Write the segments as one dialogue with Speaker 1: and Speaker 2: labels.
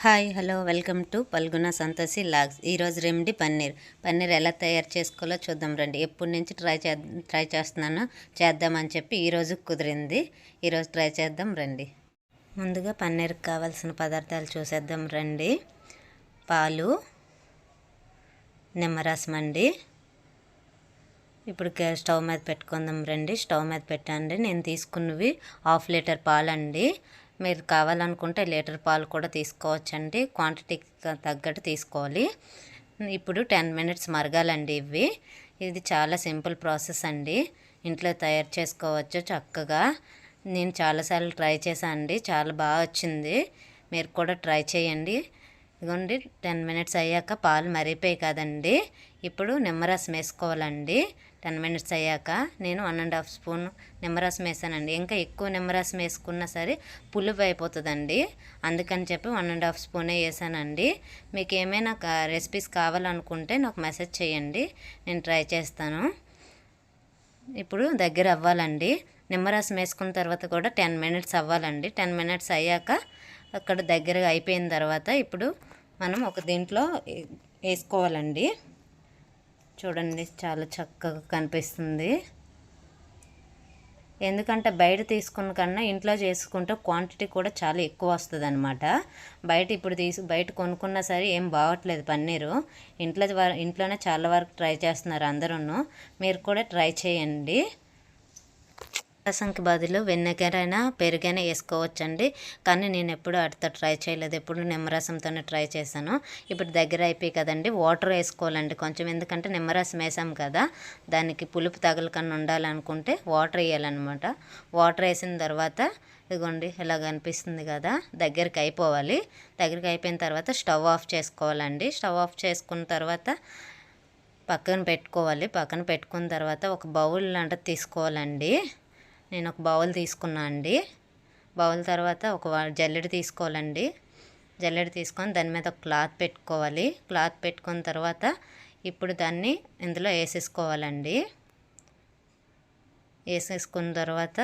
Speaker 1: Hi hello welcome to Palguna Santoshi logs. ఈరోజు remedy paneer ఎలా తయారు చేసుకోవాలో చూద్దాం రండి. ఎప్పటి నుంచి ట్రై చేస్తున్నాను, చేద్దామని చెప్పి ఈరోజు కుదిరింది. ఈరోజు ట్రై చేద్దాం రండి. ముందుగా పన్నీర్కి కావాల్సిన పదార్థాలు చూసేద్దాం రండి. పాలు, నిమ్మరసం అండి. ఇప్పుడు స్టవ్ మీద పెట్టుకుందాం రండి. స్టవ్ మీద పెట్టండి. నేను తీసుకున్నవి 1/2 లీటర్ పాలండి. మీరు కావాలనుకుంటే లీటర్ పాలు కూడా తీసుకోవచ్చండి. క్వాంటిటీకి తగ్గట్టు తీసుకోవాలి. ఇప్పుడు 10 మినిట్స్ మరగాలండి. ఇది చాలా సింపుల్ ప్రాసెస్ అండి. ఇంట్లో తయారు చేసుకోవచ్చు చక్కగా. నేను చాలాసార్లు ట్రై చేశాను అండి, చాలా బాగా వచ్చింది. మీరు కూడా ట్రై చేయండి. ఇదిగోండి 10 మినిట్స్ అయ్యాక పాలు మరిగిపోయి కదండి. ఇప్పుడు నిమ్మరసం వేసుకోవాలండి. 10 మినిట్స్ అయ్యాక నేను 1.5 స్పూన్ నిమ్మరసం వేసానండి. ఇంకా ఎక్కువ నిమ్మరసం వేసుకున్నా సరే పులుపు అయిపోతుందండి. అందుకని చెప్పి 1.5 స్పూనే వేసానండి. మీకు ఏమైనా రెసిపీస్ కావాలనుకుంటే నాకు మెసేజ్ చేయండి, నేను ట్రై చేస్తాను. ఇప్పుడు దగ్గర అవ్వాలండి. నిమ్మరసం వేసుకున్న తర్వాత కూడా 10 మినిట్స్ అవ్వాలండి. 10 మినిట్స్ అయ్యాక అక్కడ దగ్గరగా అయిపోయిన తర్వాత ఇప్పుడు మనం ఒక దీంట్లో వేసుకోవాలండి. చూడండి చాలా చక్కగా కనిపిస్తుంది. ఎందుకంటే బయట తీసుకున్న కన్నా ఇంట్లో చేసుకుంటే క్వాంటిటీ కూడా చాలా ఎక్కువ వస్తుంది అనమాట. బయట కొనుక్కున్నా సరే ఏం బాగట్లేదు పన్నీరు. ఇంట్లోనే చాలా వరకు ట్రై చేస్తున్నారు అందరూ. మీరు కూడా ట్రై చేయండి. రసంకి బదులు వెన్నెగరైనా పెరుగైనా వేసుకోవచ్చండి. కానీ నేను ఎప్పుడు అడితో ట్రై చేయలేదు, ఎప్పుడు నిమ్మరసంతోనే ట్రై చేశాను. ఇప్పుడు దగ్గర అయిపోయి కదండి, వాటర్ వేసుకోవాలండి కొంచెం. ఎందుకంటే నిమ్మరసం వేసాం కదా, దానికి పులుపు తగలకుండా ఉండాలనుకుంటే వాటర్ వేయాలన్నమాట. వాటర్ వేసిన తర్వాత ఇదిగోండి ఇలాగ అనిపిస్తుంది కదా, దగ్గరికి అయిపోవాలి. దగ్గరికి అయిపోయిన తర్వాత స్టవ్ ఆఫ్ చేసుకోవాలండి. స్టవ్ ఆఫ్ చేసుకున్న తర్వాత పక్కన పెట్టుకోవాలి. పక్కన పెట్టుకున్న తర్వాత ఒక బౌల్ లాంటిది తీసుకోవాలండి. నేను ఒక బౌల్ తీసుకున్నా అండి. బౌల్ తర్వాత ఒక జల్లెడ తీసుకోవాలండి. జల్లెడ తీసుకొని దాని మీద ఒక క్లాత్ పెట్టుకోవాలి. క్లాత్ పెట్టుకున్న తర్వాత ఇప్పుడు దాన్ని ఇందులో వేసేసుకోవాలండి. వేసేసుకున్న తర్వాత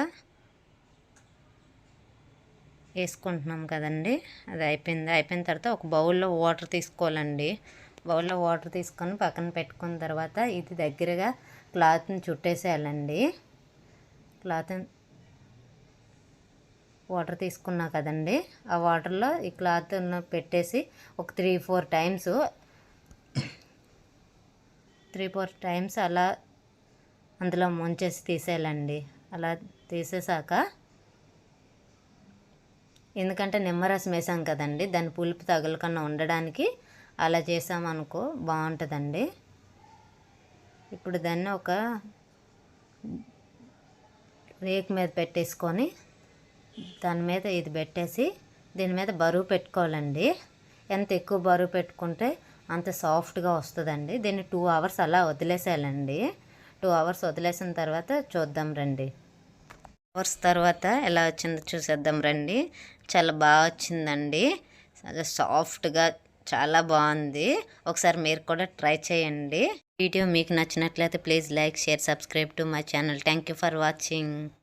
Speaker 1: వేసుకుంటున్నాం కదండి, అది అయిపోయిన తర్వాత ఒక బౌల్లో వాటర్ తీసుకోవాలండి. బౌల్లో వాటర్ తీసుకొని పక్కన పెట్టుకున్న తర్వాత ఇది దగ్గరగా క్లాత్ని చుట్టేసేయాలండి. వాటర్ తీసుకున్నా కదండి, ఆ వాటర్లో ఈ క్లాత్ పెట్టేసి ఒక 3-4 టైమ్స్ అలా అందులో ముంచేసి తీసేయాలండి. అలా తీసేసాక, ఎందుకంటే నిమ్మరసం వేసాం కదండి, దాని పులుపు తగలకుండా ఉండడానికి అలా చేసామనుకో బాగుంటుందండి. ఇప్పుడు దాన్ని ఒక రేక్ మీద పెట్టేసుకొని దాని మీద ఇది పెట్టేసి దీని మీద బరువు పెట్టుకోవాలండి. ఎంత ఎక్కువ బరువు పెట్టుకుంటే అంత సాఫ్ట్గా వస్తుందండి. దీన్ని 2 అవర్స్ అలా వదిలేసేయాలండి. 2 అవర్స్ వదిలేసిన తర్వాత చూద్దాం రండి. 2 అవర్స్ తర్వాత ఎలా వచ్చిందో చూసేద్దాం రండి. చాలా బాగా వచ్చిందండి, సాఫ్ట్గా చాలా బాగుంది. ఒకసారి మీరు కూడా ట్రై చేయండి. వీడియో మీకు నచ్చినట్లయితే please like, share, subscribe to my channel. Thank you for watching.